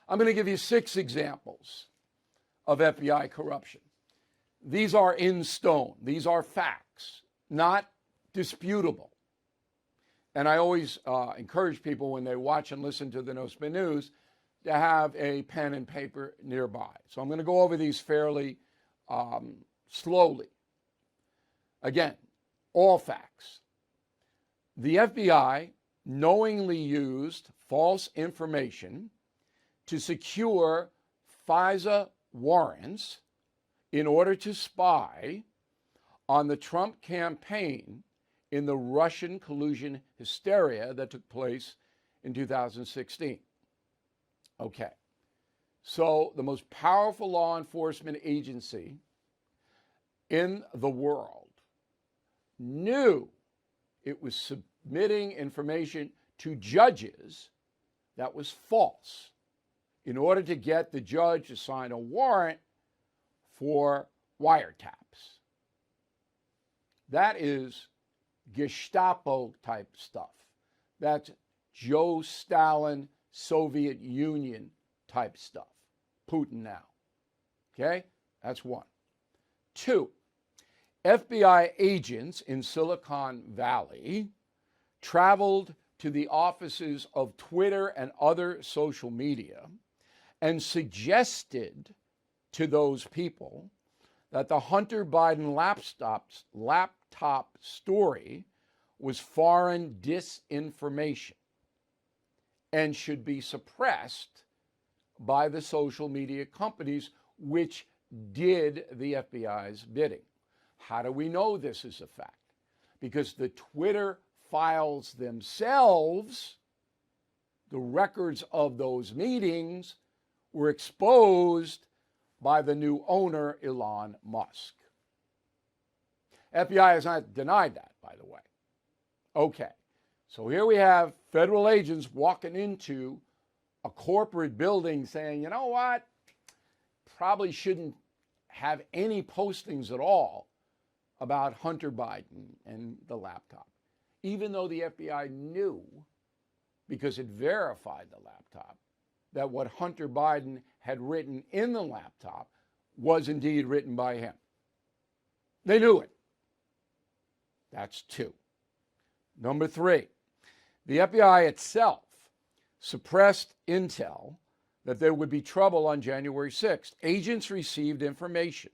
I'm going to give you 6 examples of FBI corruption. These are in stone. These are facts, not disputable. And I always encourage people when they watch and listen to the No Spin News to have a pen and paper nearby. So I'm going to go over these fairly slowly. Again, all facts. The FBI knowingly used false information to secure FISA warrants in order to spy on the Trump campaign in the Russian collusion hysteria that took place in 2016. Okay, so the most powerful law enforcement agency in the world knew it was submitting information to judges that was false in order to get the judge to sign a warrant for wiretaps. That is Gestapo type stuff. That's Joe Stalin, Soviet Union type stuff. Putin now. Okay? That's 1. 2, FBI agents in Silicon Valley traveled to the offices of Twitter and other social media and suggested to those people that the Hunter Biden laptop story was foreign disinformation and should be suppressed by the social media companies which did the FBI's bidding. How do we know this is a fact? Because the Twitter files themselves, the records of those meetings, were exposed by the new owner, Elon Musk. FBI has not denied that, by the way. Okay, so here we have federal agents walking into a corporate building saying, you know what, probably shouldn't have any postings at all about Hunter Biden and the laptop, even though the FBI knew, because it verified the laptop, that what Hunter Biden had written in the laptop was indeed written by him. They knew it. That's 2. Number 3, the FBI itself suppressed intel that there would be trouble on January 6th. Agents received information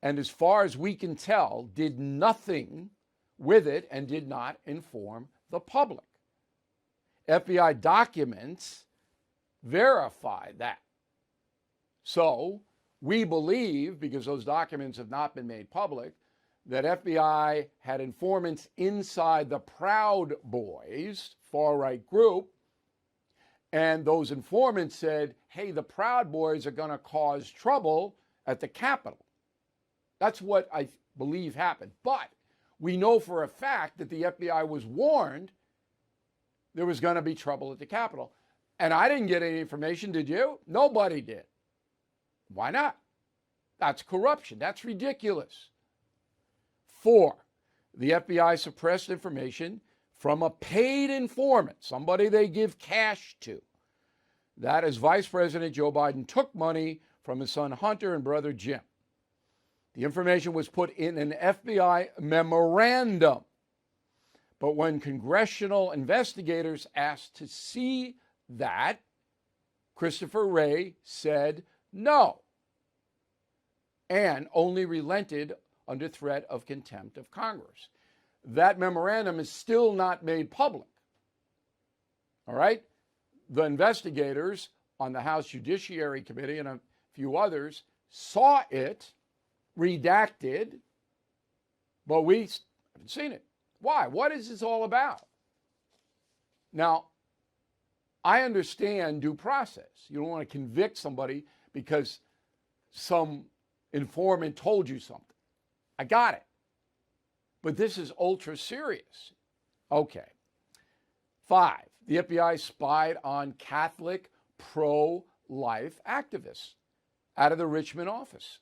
and, as far as we can tell, did nothing with it and did not inform the public. FBI documents verify that. So we believe, because those documents have not been made public, that FBI had informants inside the Proud Boys, far-right group, and those informants said, hey, the Proud Boys are going to cause trouble at the Capitol. That's what I believe happened. But we know for a fact that the FBI was warned there was going to be trouble at the Capitol. And I didn't get any information, did you? Nobody did. Why not? That's corruption. That's ridiculous. 4, the FBI suppressed information from a paid informant, somebody they give cash to. That is, Vice President Joe Biden took money from his son Hunter and brother Jim. The information was put in an FBI memorandum. But when congressional investigators asked to see that, Christopher Wray said no, and only relented under threat of contempt of Congress. That memorandum is still not made public. All right? The investigators on the House Judiciary Committee and a few others saw it redacted, but we haven't seen it. Why? What is this all about? Now, I understand due process. You don't want to convict somebody because some informant told you something. I got it. But this is ultra serious. Okay. 5, the FBI spied on Catholic pro-life activists out of the Richmond office.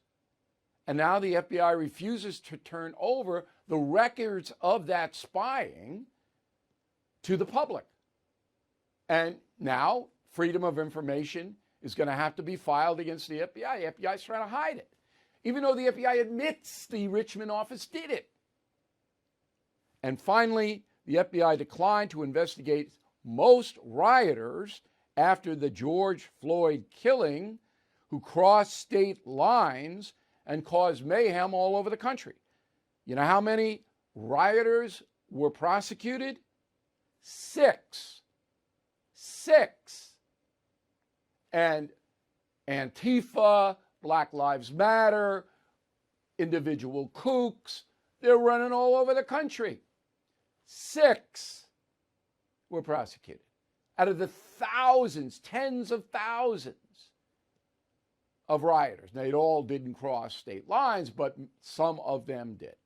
And now the FBI refuses to turn over the records of that spying to the public. And now freedom of information is going to have to be filed against the FBI. The FBI is trying to hide it, even though the FBI admits the Richmond office did it. And finally, the FBI declined to investigate most rioters after the George Floyd killing who crossed state lines and caused mayhem all over the country. You know how many rioters were prosecuted? 6. 6. And Antifa, Black Lives Matter, individual kooks, they're running all over the country. 6 were prosecuted out of the thousands, tens of thousands of rioters. Now, they all didn't cross state lines, but some of them did.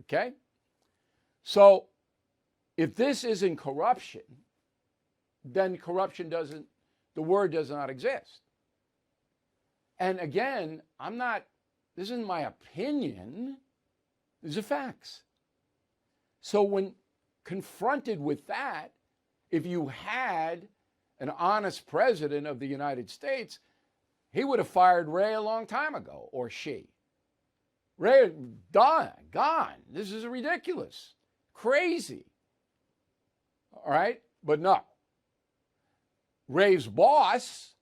Okay? So, if this isn't corruption, then corruption doesn't, the word does not exist. And again, this isn't my opinion, these are facts. So when confronted with that, if you had an honest president of the United States, he would have fired Ray a long time ago, or she. Ray, done, gone. This is ridiculous, crazy. All right? But no. Ray's boss,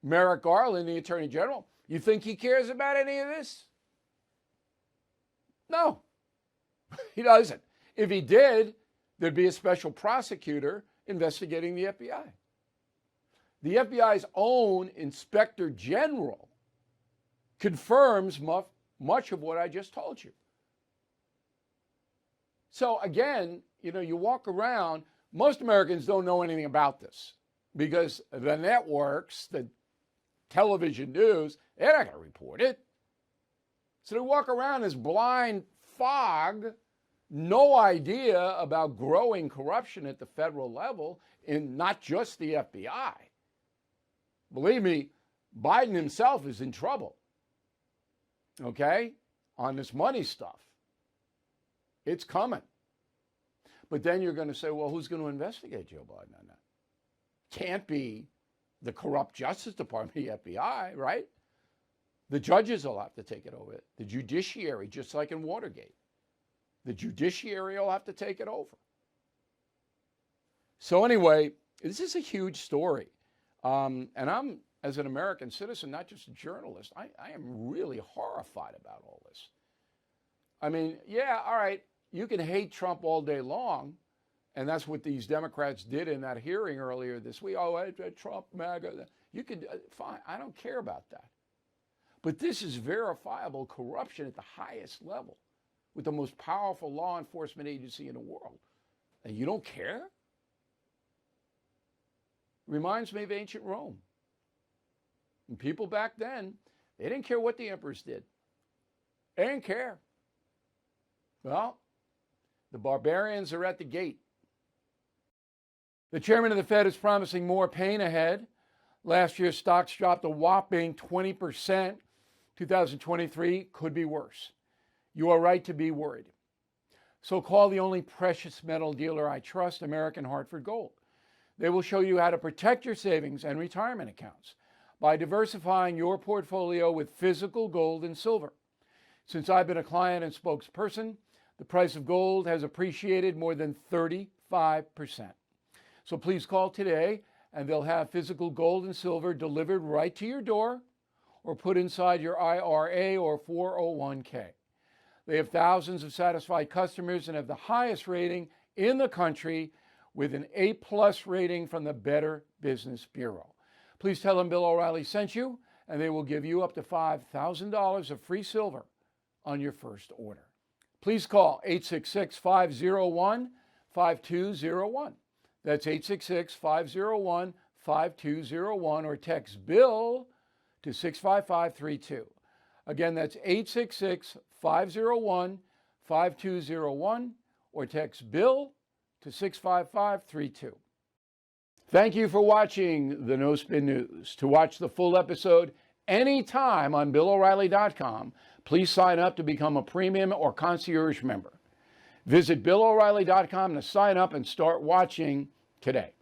Merrick Garland, the Attorney General, you think he cares about any of this? No, he doesn't. If he did, there'd be a special prosecutor investigating the FBI. The FBI's own Inspector General confirms much of what I just told you. So again, you walk around, most Americans don't know anything about this because the networks, the television news, they're not going to report it. So they walk around as blind fog, no idea about growing corruption at the federal level in not just the FBI. Believe me, Biden himself is in trouble, okay, on this money stuff. It's coming. But then you're going to say, well, who's going to investigate Joe Biden on that? Can't be the corrupt Justice Department, the FBI, right? The judges will have to take it over. The judiciary, just like in Watergate. The judiciary will have to take it over. So anyway, this is a huge story. And I'm, as an American citizen, not just a journalist, I am really horrified about all this. I mean, yeah, all right, you can hate Trump all day long, and that's what these Democrats did in that hearing earlier this week. Oh, Trump, MAGA. You can, fine, I don't care about that. But this is verifiable corruption at the highest level with the most powerful law enforcement agency in the world. And you don't care? Reminds me of ancient Rome. And people back then, they didn't care what the emperors did. They didn't care. Well, the barbarians are at the gate. The chairman of the Fed is promising more pain ahead. Last year, stocks dropped a whopping 20%. 2023 could be worse. You are right to be worried. So call the only precious metal dealer I trust, American Hartford Gold. They will show you how to protect your savings and retirement accounts by diversifying your portfolio with physical gold and silver. Since I've been a client and spokesperson, the price of gold has appreciated more than 35%. So please call today and they'll have physical gold and silver delivered right to your door or put inside your IRA or 401k. They have thousands of satisfied customers and have the highest rating in the country with an A+ rating from the Better Business Bureau. Please tell them Bill O'Reilly sent you, and they will give you up to $5,000 of free silver on your first order. Please call 866-501-5201. That's 866-501-5201, or text BILL to 65532. Again, that's 866-501-5201, or text BILL to 65532. Thank you for watching the No Spin News. To watch the full episode anytime on BillO'Reilly.com, please sign up to become a premium or concierge member. Visit BillO'Reilly.com to sign up and start watching today.